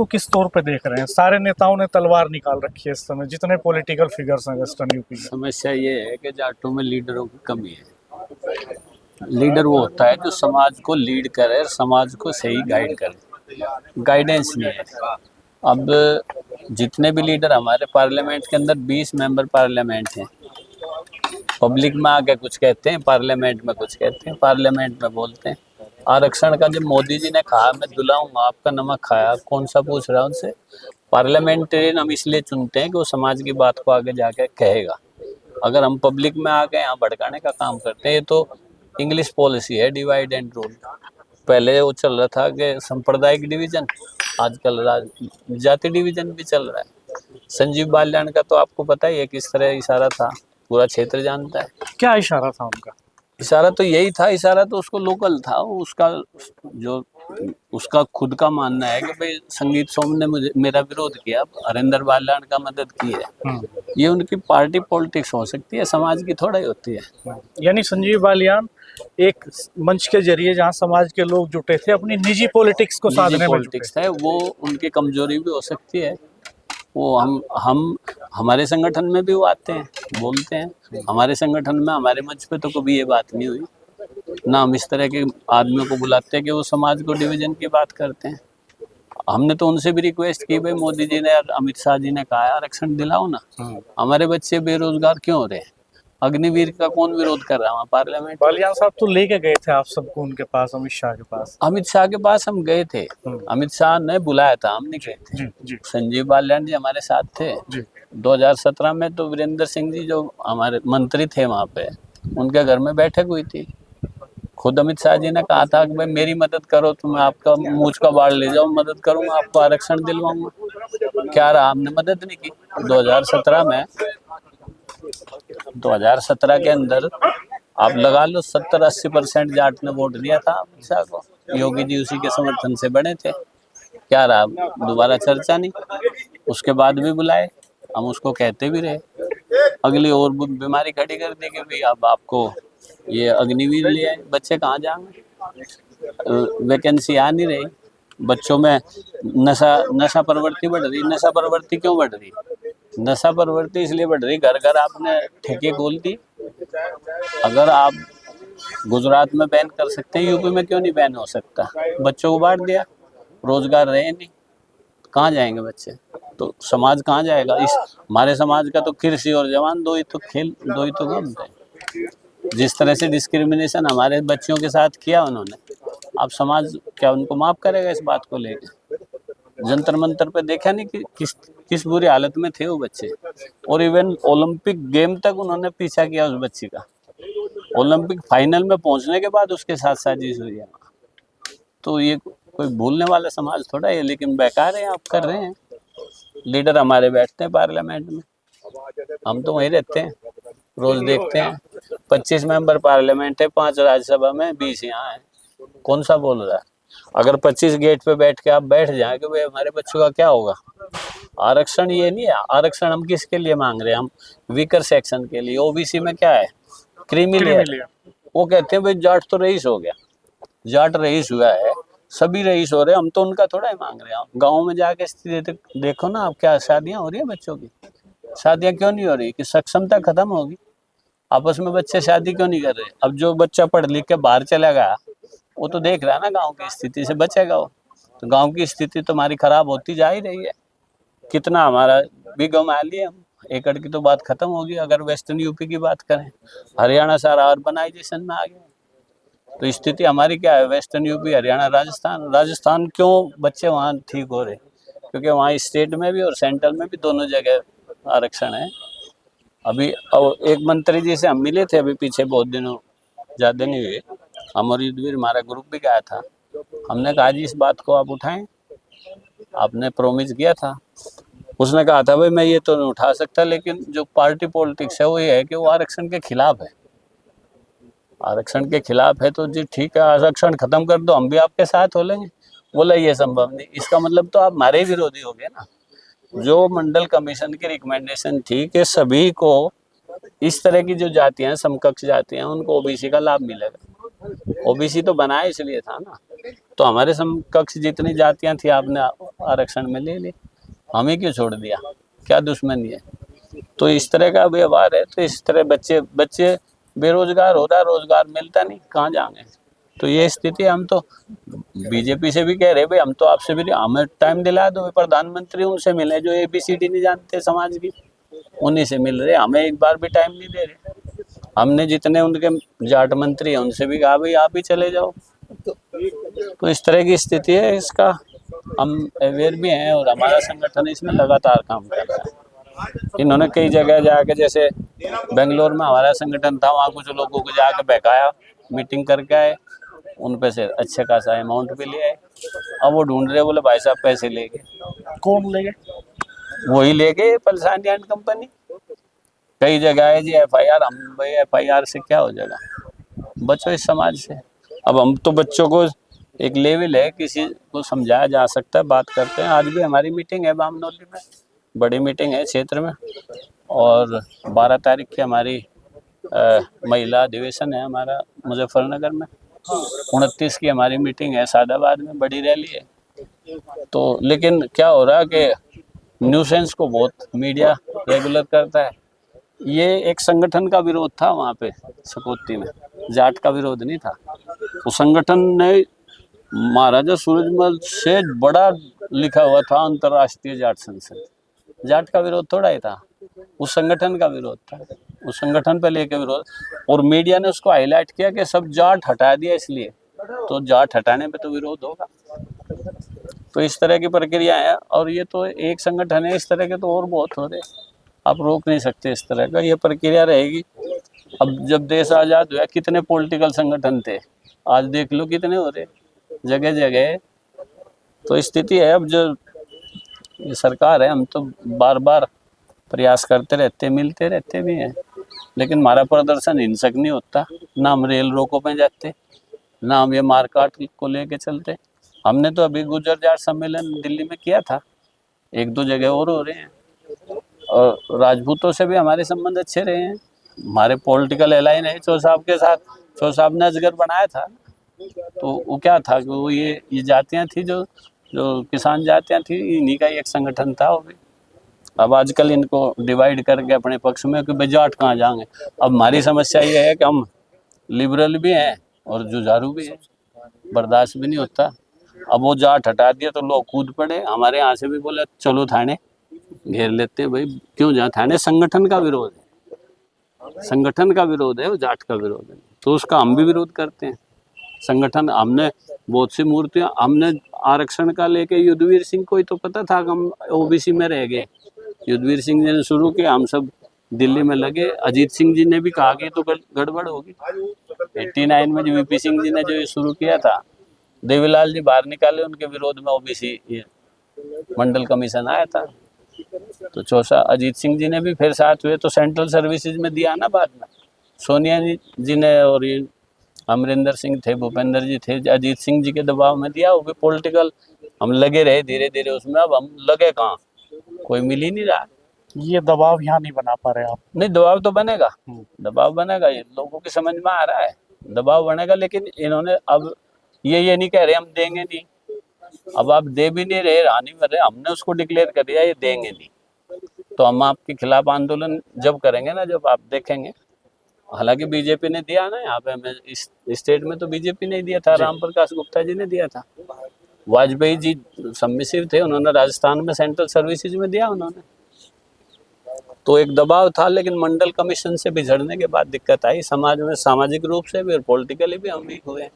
को किस तौर पे देख रहे हैं? सारे नेताओं ने तलवार निकाल रखी है इस समय, जितने पॉलिटिकल फिगर्स हैं वेस्टर्न यूपी में। समस्या ये है कि जाटों में लीडरों की कमी है। लीडर वो होता है जो समाज को लीड करे और समाज को सही गाइड करे। गाइडेंस नहीं है। अब जितने भी लीडर हमारे पार्लियामेंट के अंदर 20 मेंबर पार्लियामेंट हैं, पब्लिक में आके कुछ कहते हैं, पार्लियामेंट में कुछ कहते हैं, पार्लियामेंट में बोलते हैं। आरक्षण का जब मोदी जी ने कहा मैं दुलाऊंगा, आपका नमक खाया, कौन सा पूछ रहा है उनसे? पार्लियामेंटेरियन हम इसलिए चुनते हैं कि वो समाज की बात को आगे जाके कहेगा। अगर हम पब्लिक में आके यहाँ भड़काने का काम करते हैं, ये तो इंग्लिश पॉलिसी है, डिवाइड एंड रूल। पहले वो चल रहा था कि सांप्रदायिक डिवीजन, आजकल जाति डिवीजन भी चल रहा है। संजीव बालियान का तो आपको पता ही है किस तरह इशारा था, पूरा क्षेत्र जानता है। क्या इशारा था उनका? इशारा तो यही था, इशारा तो उसको लोकल था, उसका खुद का मानना है कि भाई संगीत सोम ने मेरा विरोध किया, हरेंद्र बालियान का मदद की है। ये उनकी पार्टी पॉलिटिक्स हो सकती है, समाज की थोड़ा ही होती है। यानी संजीव बालियान एक मंच के जरिए जहां समाज के लोग जुटे थे, अपनी निजी पॉलिटिक्स को साधने में जुटे है, वो उनकी कमजोरी भी हो सकती है। वो हम हमारे संगठन में भी वो आते हैं, बोलते हैं। हमारे संगठन में, हमारे मंच पे तो कभी ये बात नहीं हुई ना। हम इस तरह के आदमियों को बुलाते हैं कि वो समाज को डिवीजन की बात करते हैं। हमने तो उनसे भी रिक्वेस्ट की, भाई मोदी जी ने, अमित शाह जी ने कहा आरक्षण दिलाओ ना, हमारे बच्चे बेरोजगार क्यों हो रहे हैं? अग्निवीर का कौन विरोध कर रहा है पार्लियामेंट? बालियान साहब तो लेके गए थे आप सबको उनके पास, अमित शाह के पास। अमित शाह के पास हम गए थे, अमित शाह ने बुलाया था, हम नहीं गए थे। जी, जी। संजीव बालियान जी हमारे साथ थे। जी। 2017 में तो वीरेंद्र सिंह जी जो हमारे मंत्री थे वहाँ पे, उनके घर में बैठक हुई थी। खुद अमित शाह जी ने कहा था कि भाई मेरी मदद करो तो मैं आपका मूंछ का बाढ़ ले जाऊँ, मदद करूँगा, आपको आरक्षण दिलवाऊंगा। क्या रहा, हमने मदद नहीं की। 2017 में, 2017 के अंदर आप लगा लो 70-80% जाट ने वोट दिया था अमित शाह को। योगी जी उसी के समर्थन से बने थे। क्या रहा, दोबारा चर्चा नहीं। उसके बाद भी बुलाए, हम उसको कहते भी रहे। अगली और बीमारी खड़ी कर दी कि भाई अब आपको ये अग्निवीर ले आए, बच्चे कहाँ जाएंगे? वैकेंसी आ नहीं रही। बच्चों में नशा प्रवृत्ति बढ़ रही। नशा प्रवृत्ति क्यों बढ़ रही? नशा प्रवृत्ति इसलिए बढ़ रही, घर घर आपने ठेके खोल दी। अगर आप गुजरात में बैन कर सकते हैं, यूपी में क्यों नहीं बैन हो सकता? बच्चों को बांट दिया, रोजगार रहे नहीं, कहाँ जाएंगे बच्चे? तो समाज कहाँ जाएगा? इस हमारे समाज का तो कृषि और जवान दो ही तो काम है। जिस तरह से डिस्क्रिमिनेशन हमारे बच्चों के साथ किया उन्होंने, अब समाज क्या उनको माफ करेगा इस बात को लेकर? जंतर मंतर पे देखा नहीं कि किस बुरी हालत में थे वो बच्चे। और इवन ओलंपिक गेम तक उन्होंने पीछा किया उस बच्ची का। ओलंपिक फाइनल में पहुंचने के बाद उसके साथ साजिश हुई है। तो ये कोई भूलने वाला समाज थोड़ा है, लेकिन बेकार है, आप कर रहे हैं। लीडर हमारे बैठते हैं पार्लियामेंट में, हम तो वहीं रहते हैं, रोज देखते हैं। 25 मेंबर पार्लियामेंट है, 5 राज्यसभा में, 20 यहाँ है। कौन सा बोल रहा है? अगर 25 गेट पे बैठ के आप बैठ जाए कि भाई हमारे बच्चों का क्या होगा? आरक्षण ये नहीं है। आरक्षण हम किसके लिए मांग रहे हैं? हम वीकर सेक्शन के लिए। ओबीसी में क्या है? Creamy layer. वो कहते हैं भाई जाट तो रईस हो गया, जाट रईस हुआ है, सभी रईस हो रहे हैं, हम तो उनका थोड़ा ही मांग रहे हैं। गाँव में जाके स्थिति देखो ना आप, क्या शादियाँ हो रही है बच्चों की? शादियाँ क्यों नहीं हो रही? कि सक्षमता खत्म होगी। आपस में बच्चे शादी क्यों नहीं कर रहे? अब जो बच्चा पढ़ लिख के बाहर चला गया, वो तो देख रहा है ना गांव की स्थिति से बचेगा वो। तो गांव की स्थिति तो हमारी खराब होती जा ही रही है। कितना हमारा बीघा मान लिए हम, एकड़ की तो बात खत्म होगी। अगर वेस्टर्न यूपी की बात करें, हरियाणा सारा अर्बनाइजेशन में आ गया। तो स्थिति हमारी क्या है? वेस्टर्न यूपी, हरियाणा, राजस्थान क्यों बच्चे वहाँ ठीक हो रहे? क्योंकि वहाँ स्टेट में भी और सेंट्रल में भी दोनों जगह आरक्षण है। अभी एक मंत्री जी से हम मिले थे अभी पीछे, बहुत दिनों ज़्यादा नहीं हुए। हम और युद्धवीर, हमारा ग्रुप भी गया था। हमने कहा जी इस बात को आप उठाएं, आपने प्रोमिस किया था। उसने कहा था भाई मैं ये तो नहीं उठा सकता, लेकिन जो पार्टी पॉलिटिक्स है वो ये है कि वो आरक्षण के खिलाफ है। आरक्षण के खिलाफ है तो जी ठीक है, आरक्षण खत्म कर दो, हम भी आपके साथ हो लेंगे। बोला ये संभव नहीं। इसका मतलब तो आप हमारे विरोधी हो गए ना। जो मंडल कमीशन की रिकमेंडेशन थी कि सभी को, इस तरह की जो जातियां, समकक्ष जातियां, उनको ओबीसी का लाभ मिलेगा। ओबीसी तो बनाया इसलिए था ना। तो हमारे समकक्ष जितनी जातियां थी आपने आरक्षण में ले ली, हमें क्यों छोड़ दिया? क्या दुश्मनी है? तो इस तरह का व्यवहार है। तो इस तरह बच्चे बेरोजगार हो रहा, रोजगार मिलता नहीं, कहाँ जाएंगे? तो ये स्थिति, हम तो बीजेपी से भी कह रहे भाई, हम तो आपसे भी, हमें टाइम दिला दो, प्रधानमंत्री उनसे मिले जो ABCD नहीं जानते समाज की, उन्हीं से मिल रहे, हमें एक बार भी टाइम नहीं दे रहे। हमने जितने उनके जाट मंत्री हैं उनसे भी कहा भाई आप ही चले जाओ। तो इस तरह की स्थिति है। इसका हम अवेयर भी हैं और हमारा संगठन इसमें लगातार काम कर रहा है। इन्होंने कई जगह जाके, जैसे बेंगलोर में हमारा संगठन था, वहाँ कुछ लोगों को जाके बहकाया, मीटिंग करके आए, उन पे से अच्छे खासा अमाउंट भी ले आए। अब वो ढूंढ रहे, बोले भाई साहब पैसे ले गए। कौन ले गए? वही ले गए, पलसानी एंड कंपनी। कई जगह है जी FIR, हम भाई FIR से क्या हो जाएगा? बचो इस समाज से। अब हम तो बच्चों को, एक लेवल है, किसी को समझाया जा सकता है, बात करते हैं। आज भी हमारी मीटिंग है बामनौली में, बड़ी मीटिंग है क्षेत्र में, और 12 तारीख की हमारी महिला अधिवेशन है हमारा मुजफ्फरनगर में, 29 की हमारी मीटिंग है सादाबाद में, बड़ी रैली है। तो लेकिन क्या हो रहा है कि न्यूसेंस को बहुत मीडिया रेगुलर करता है। ये एक संगठन का विरोध था वहाँ पे सकौती में, जाट का विरोध नहीं था। उस संगठन ने महाराजा सूरजमल से बड़ा लिखा हुआ था अंतर्राष्ट्रीय जाट संसद, जाट का विरोध थोड़ा ही था, उस संगठन का विरोध था, उस संगठन पे लेके विरोध। और मीडिया ने उसको हाईलाइट किया कि सब जाट हटा दिया इसलिए, तो जाट हटाने पे तो विरोध होगा। तो इस तरह की प्रक्रिया है, और ये तो एक संगठन है, इस तरह के तो और बहुत हो रहे, आप रोक नहीं सकते इस तरह का, ये प्रक्रिया रहेगी। अब जब देश आज़ाद हुआ कितने पॉलिटिकल संगठन थे, आज देख लो कितने हो रहे जगह जगह। तो स्थिति है। अब जो ये सरकार है, हम तो बार बार प्रयास करते रहते, मिलते रहते भी हैं, लेकिन हमारा प्रदर्शन हिंसक नहीं होता। ना हम रेल रोको पे जाते, ना हम ये मारकाट को लेके चलते। हमने तो अभी गुर्जर जाट सम्मेलन दिल्ली में किया था, 1-2 जगह और हो रहे हैं। और राजपूतों से भी हमारे संबंध अच्छे रहे हैं, हमारे पॉलिटिकल एलाइन है चौ साहब के साथ। चौ साहब ने अजगर बनाया था, तो वो क्या था कि वो ये जातियाँ थी, जो किसान जातियाँ थी, इन्हीं का एक संगठन था वो भी। अब आजकल इनको डिवाइड करके अपने पक्ष में कि भाई जाट कहाँ जाएंगे। अब हमारी समस्या ये है कि हम लिबरल भी हैं और जुझारू भी हैं, बर्दाश्त भी नहीं होता। अब वो जाट हटा दिया तो लोग कूद पड़े, हमारे यहाँ से भी बोले चलो थाने, घेर लेते हैं। भाई क्यों जाए थाने? संगठन का विरोध है, संगठन का विरोध है, वो जाट का विरोध है, तो उसका हम भी विरोध करते हैं। संगठन, हमने बहुत सी मूर्तियां, हमने आरक्षण का लेके युद्धवीर सिंह को ही तो पता था कि हम OBC में रह गए। युद्धवीर सिंह जी ने शुरू किया, हम सब दिल्ली में लगे। अजीत सिंह जी ने भी कहा कि तो गड़बड़ होगी। 89 में जो VP सिंह जी ने जो ये शुरू किया था, देवीलाल जी बाहर निकाले, उनके विरोध में OBC मंडल कमीशन आया था। तो चौसा अजीत सिंह जी ने भी फिर साथ हुए, तो सेंट्रल सर्विसेज में दिया ना बाद में। सोनिया जी ने, और ये अमरिंदर सिंह थे, भूपेंद्र जी थे, अजीत सिंह जी के दबाव में दिया। वो भी पॉलिटिकल, हम लगे रहे धीरे धीरे उसमें। अब हम लगे कहाँ, कोई मिल ही नहीं रहा। ये दबाव यहाँ नहीं बना पा रहे आप? नहीं, दबाव तो बनेगा, दबाव बनेगा, ये लोगों की समझ में आ रहा है, दबाव बनेगा। लेकिन इन्होंने अब ये नहीं कह रहे हम देंगे नहीं। अब आप दे भी नहीं रहे, रानी कर रहे, हमने उसको डिक्लेयर कर दिया ये देंगे नहीं, तो हम आपके खिलाफ आंदोलन जब करेंगे ना, जब आप देखेंगे। हालांकि बीजेपी ने दिया ना यहाँ पे, हमें इस स्टेट में तो बीजेपी ने दिया था, राम प्रकाश गुप्ता जी ने दिया था। वाजपेयी जी सबमिसिव थे, उन्होंने राजस्थान में सेंट्रल सर्विसेज में दिया उन्होंने, तो एक दबाव था। लेकिन मंडल कमीशन से बिछड़ने के बाद दिक्कत आई समाज में, सामाजिक रूप से भी और पॉलिटिकली भी हम वीक हुए।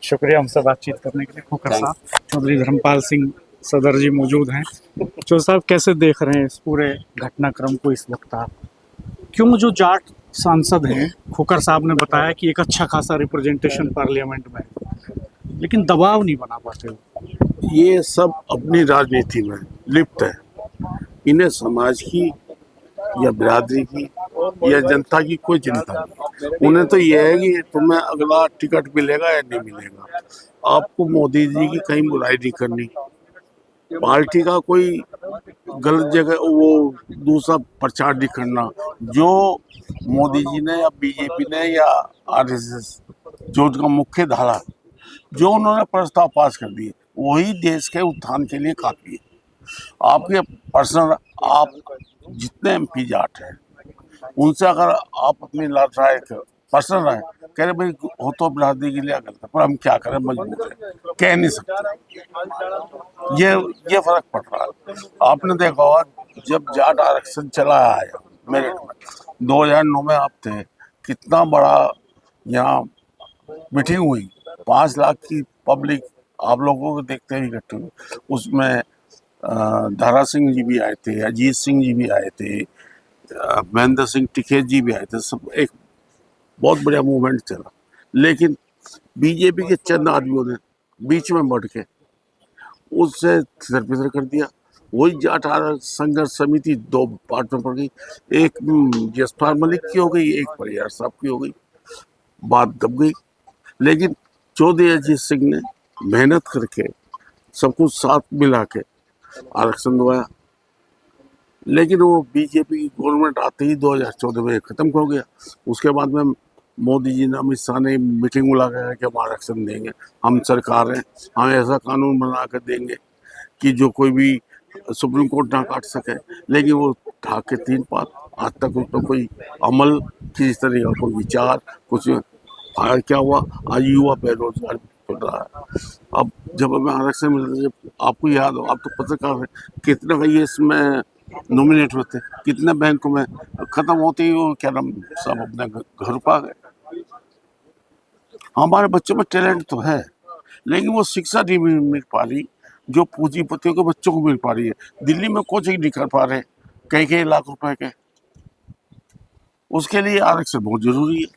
शुक्रिया हमसे बातचीत करने के लिए खोखर साहब। चौधरी धर्मपाल सिंह सदर जी मौजूद हैं। चौधरी साहब, कैसे देख रहे हैं इस पूरे घटनाक्रम को इस वक्त आप? क्यों जो जाट सांसद हैं, खोखर साहब ने बताया कि एक अच्छा खासा रिप्रेजेंटेशन पार्लियामेंट में, लेकिन दबाव नहीं बना पाते हो। ये सब अपनी राजनीति में लिप्त है। इन्हें समाज की या बिरादरी की या जनता की कोई चिंता नहीं। उन्हें तो यह है कि तुम्हें अगला टिकट मिलेगा या नहीं मिलेगा। आपको मोदी जी की कहीं बुराई नहीं करनी, पार्टी का कोई गलत जगह वो दूसरा प्रचार नहीं करना। जो मोदी जी ने या बीजेपी ने या RSS जो उनका मुख्य धारा जो उन्होंने प्रस्ताव पास कर दिए वही देश के उत्थान के लिए काफी है। आपके पर्सनल, आप जितने एमपी जाट हैं उनसे अगर आप अपनी राय पर्सनल राय कह रहे भाई हो तो बिरादरी के लिए गलत है, पर हम क्या करें, मजबूर है, कह नहीं सकते। ये फर्क पड़ रहा है। आपने देखा होगा जब जाट आरक्षण चला आया मेरठ में 2009 में, आप थे, कितना बड़ा यहाँ मीटिंग हुई, 5 लाख की पब्लिक आप लोगों को देखते ही इकट्ठी हुई। उसमें दारा सिंह जी भी आए थे, अजीत सिंह जी भी आए थे, महेंद्र सिंह टिकैत जी भी आए थे, सब एक बहुत बढ़िया मूवमेंट चला। लेकिन बीजेपी के चंद आदमियों ने बीच में बढ़ के उससे तितर कर दिया। वही जाट संघर्ष समिति 2 पार्ट में पड़ गई, एक जसपाल मलिक की हो गई, एक परियार साहब की हो गई, बात दब गई। लेकिन चौधरी अजीत सिंह ने मेहनत करके सब कुछ साथ मिला के आरक्षण दबाया। लेकिन वो बीजेपी की गवर्नमेंट आते ही 2014 में खत्म हो गया। उसके बाद में मोदी जी ने, अमित शाह ने मीटिंग बुला कर कि हम आरक्षण देंगे, हम सरकार हैं, हम ऐसा कानून बना कर देंगे कि जो कोई भी सुप्रीम कोर्ट ना काट सके। लेकिन वो ढाक के 3 पात, आज तक उस पर कोई अमल, किसी तरह का कोई विचार, कुछ क्या हुआ? आज युवा बेरोजगार पड़ रहा है। अब जब हमें आरक्षण मिल रहा है, जब आपको याद हो, आप तो पत्रकार हैं, कितने भाई इसमें नॉमिनेट होते, कितने बैंकों में खत्म होते ही वो क्या नाम सब अपने घर पा गए। हमारे बच्चों में टैलेंट तो है, लेकिन वो शिक्षा नहीं मिल पा रही जो पूंजीपतियों के बच्चों को मिल पा रही है। दिल्ली में कोचिंग नहीं कर पा रहे कई लाख रुपए के, उसके लिए आरक्षण बहुत जरूरी है।